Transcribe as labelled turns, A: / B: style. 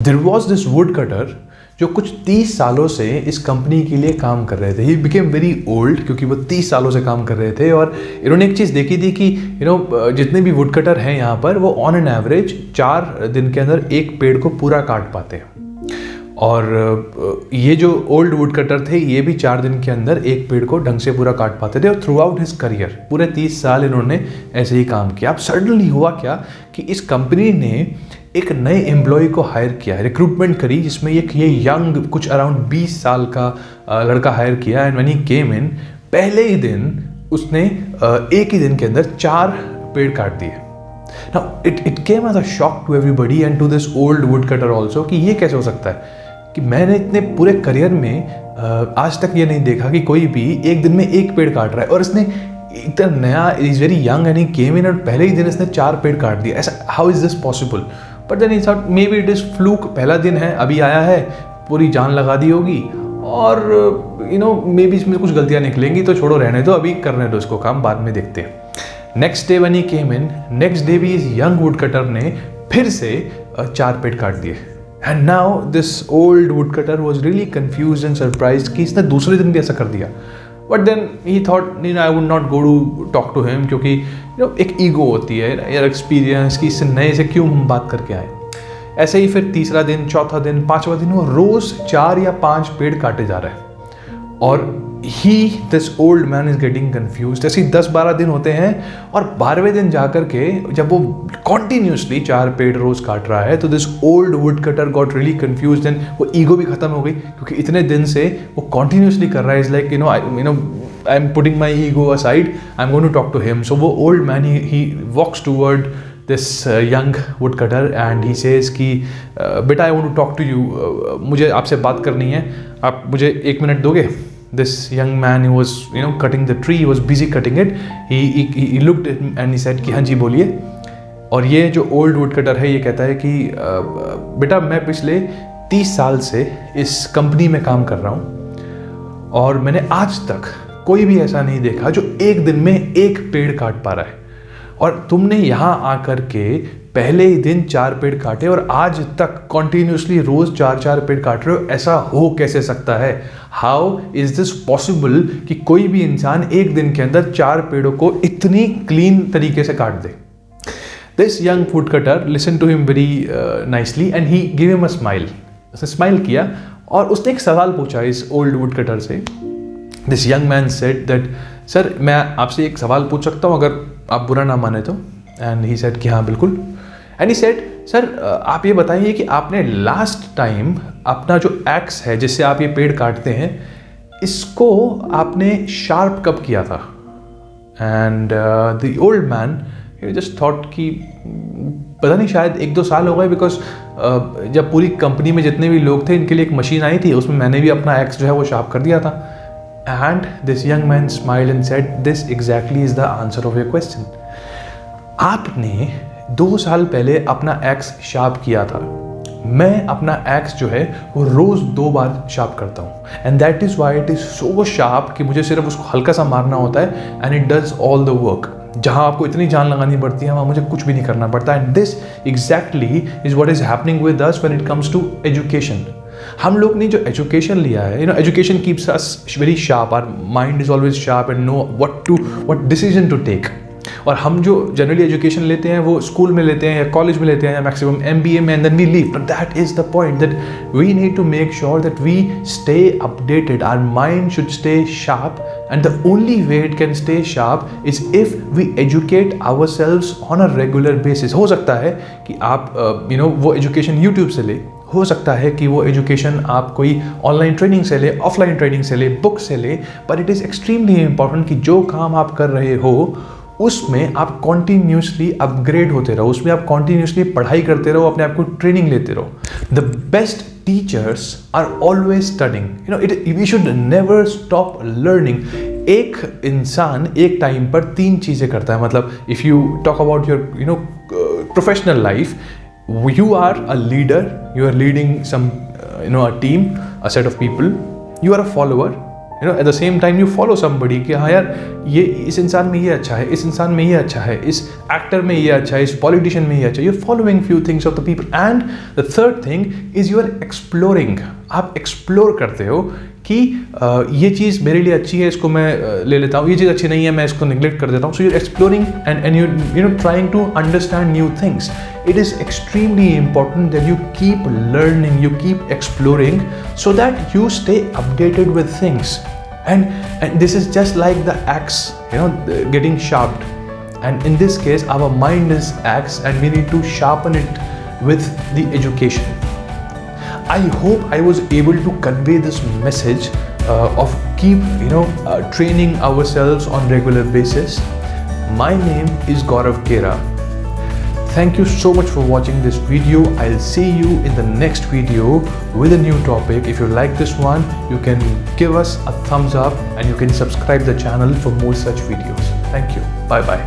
A: There was this wood cutter जो कुछ 30 सालों से इस कंपनी के लिए काम कर रहे थे. ही बिकेम वेरी ओल्ड क्योंकि वो 30 सालों से काम कर रहे थे. और इन्होंने एक चीज़ देखी थी कि जितने भी वुड कटर हैं यहाँ पर, वो ऑन एन एवरेज 4 दिन के अंदर एक पेड़ को पूरा काट पाते हैं. और ये जो ओल्ड वुड कटर थे, ये भी 4 दिन के अंदर एक पेड़ को ढंग से पूरा काट पाते थे. और थ्रू आउट हिज करियर पूरे 30 साल इन्होंने ऐसे ही काम किया. अब सडनली हुआ क्या कि इस कंपनी ने एक नए एम्प्लॉय को हायर किया, रिक्रूटमेंट करी, जिसमें ये यंग कुछ अराउंड 20 साल का लड़का हायर किया. एंड व्हेन ही केम इन, पहले ही दिन उसने एक ही दिन के अंदर 4 पेड़ काट दिए. Now it came as a shock to everybody and to this old woodcutter also कि ये कैसे हो सकता है कि मैंने इतने पूरे करियर में आज तक ये नहीं देखा कि कोई भी एक दिन में एक पेड़ काट रहा है. और इसने इतना नया, is very young and he came in, और पहले ही दिन इसने 4 पेड़ काट दिया. ऐसा how is this possible? But then he thought maybe it is fluke, पहला दिन है, अभी आया है, पूरी जान लगा दी होगी, और मे बी इसमें कुछ गलतियाँ निकलेंगी, तो छोड़ो, रहने दो, अभी करने दो इसको काम, बाद में देखते हैं. Next day when he came in, next day भी इस यंग वुड कटर ने फिर से 4 पेड़ काट दिए. And now this old wood cutter was really confuse and surprise कि इसने दूसरे दिन भी ऐसा कर दिया. But then he thought I would not go to talk to him, क्योंकि एक ईगो होती है यार, एक्सपीरियंस की, इससे नए से क्यों हम बात करके आए. ऐसे ही फिर तीसरा दिन, चौथा दिन, 5वां दिन, वो रोज 4 या 5 पेड़ काटे जा रहे हैं. और this old man is getting confuse. ऐसे ही 10-12 दिन होते हैं, और 12वें दिन जाकर के जब वो कॉन्टीन्यूसली 4 पेड़ रोज काट रहा है, तो this old wood cutter got really confuse. And वो ईगो भी खत्म हो गई, क्योंकि इतने दिन से वो कॉन्टीन्यूसली कर रहा है. Is like I am putting my ego aside, I am going to talk to him. So वो old man he walks toward this young would cutter and he says कि बेटा, I want to talk to you, मुझे आपसे बात करनी है, आप मुझे 1 मिनट दोगे? This young man, he was cutting the tree, he was busy cutting it. He looked and he said कि हाँ जी बोलिए. और ये जो ओल्ड वुड कटर है, ये कहता है कि बेटा, मैं पिछले 30 साल से इस कंपनी में काम कर रहा हूँ, और मैंने आज तक कोई भी ऐसा नहीं देखा जो एक दिन में एक पेड़ काट पा रहा है. और तुमने यहाँ आकर के पहले ही दिन 4 पेड़ काटे, और आज तक कॉन्टीन्यूसली रोज 4-4 पेड़ काट रहे हो. ऐसा हो कैसे सकता है? हाउ इज दिस पॉसिबल कि कोई भी इंसान एक दिन के अंदर 4 पेड़ों को इतनी क्लीन तरीके से काट दे? This young would cutter listen to him very nicely and he give him a smile. उसने स्माइल किया और उसने एक सवाल पूछा इस ओल्ड वुड कटर से. This young man said that, sir, मैं आपसे एक सवाल पूछ सकता हूँ अगर आप बुरा ना माने तो? एंड ही सेड कि हाँ बिल्कुल. एंड ही सेड, सर, आप ये बताइए कि आपने लास्ट टाइम अपना जो एक्स है जिससे आप ये पेड़ काटते हैं, इसको आपने शार्प कब किया था? And the old man just thought कि पता नहीं, शायद 1-2 साल हो गए, बिकॉज जब पूरी कंपनी में जितने भी लोग थे, इनके लिए एक मशीन आई थी, उसमें मैंने भी अपना एक्स जो है वो शार्प कर दिया था. And this young man smiled and said, this exactly is the answer of your question. आपने 2 साल पहले अपना एक्स शार्प किया था. मैं अपना एक्स जो है वो रोज 2 बार शार्प करता हूँ, and that is why it is so sharp कि मुझे सिर्फ उसको हल्का सा मारना होता है, and it does all the work. जहाँ आपको इतनी जान लगानी पड़ती है, वहाँ मुझे कुछ भी नहीं करना पड़ता. And this exactly is what is happening with us when it comes to education. हम लोग ने जो एजुकेशन लिया है, education keeps us very sharp, our mind is always sharp and know what decision to take. और हम जो generally education लेते हैं वो स्कूल में लेते हैं या कॉलेज में लेते हैं या मैक्सिमम MBA में, and then we leave. But that is the point that we need to make sure that we stay updated. Our mind should stay sharp, and the only way it can stay sharp is if we educate ourselves on a regular basis. हो सकता है कि आप वो education YouTube से ले, हो सकता है कि वो एजुकेशन आप कोई ऑनलाइन ट्रेनिंग से ले, ऑफलाइन ट्रेनिंग से ले, बुक से ले, but it is extremely important कि जो काम आप कर रहे हो उसमें आप कॉन्टीन्यूसली अपग्रेड होते रहो, उसमें आप कॉन्टीन्यूसली पढ़ाई करते रहो, अपने आप को ट्रेनिंग लेते रहो. The best teachers are always studying. We should never stop learning. एक इंसान एक टाइम पर 3 चीज़ें करता है. मतलब if you talk about your professional life, you are a leader, you are leading some a team, a set of people, you are a follower, at the same time you follow somebody कि हाँ यार, ये इस इंसान में ये अच्छा है, इस इंसान में ये अच्छा है, इस एक्टर में ये अच्छा है, इस पॉलिटिशियन में ये अच्छा है, you following few things of the people. And the third thing is you are exploring. आप एक्सप्लोर करते हो कि ये चीज़ मेरे लिए अच्छी है, इसको मैं ले लेता हूँ, ये चीज़ अच्छी नहीं है, मैं इसको निगलेक्ट कर देता हूँ. So you exploring and you know trying to understand new things. It is extremely important that you keep learning, you keep exploring, so that you stay updated with things. And this is just like the axe, you know, getting sharpened. And in this case, our mind is axe, and we need to sharpen it with the education. I hope I was able to convey this message of keep, training ourselves on regular basis. My name is Gaurav Kera. Thank you so much for watching this video. I'll see you in the next video with a new topic. If you like this one, you can give us a thumbs up and you can subscribe the channel for more such videos. Thank you. Bye bye.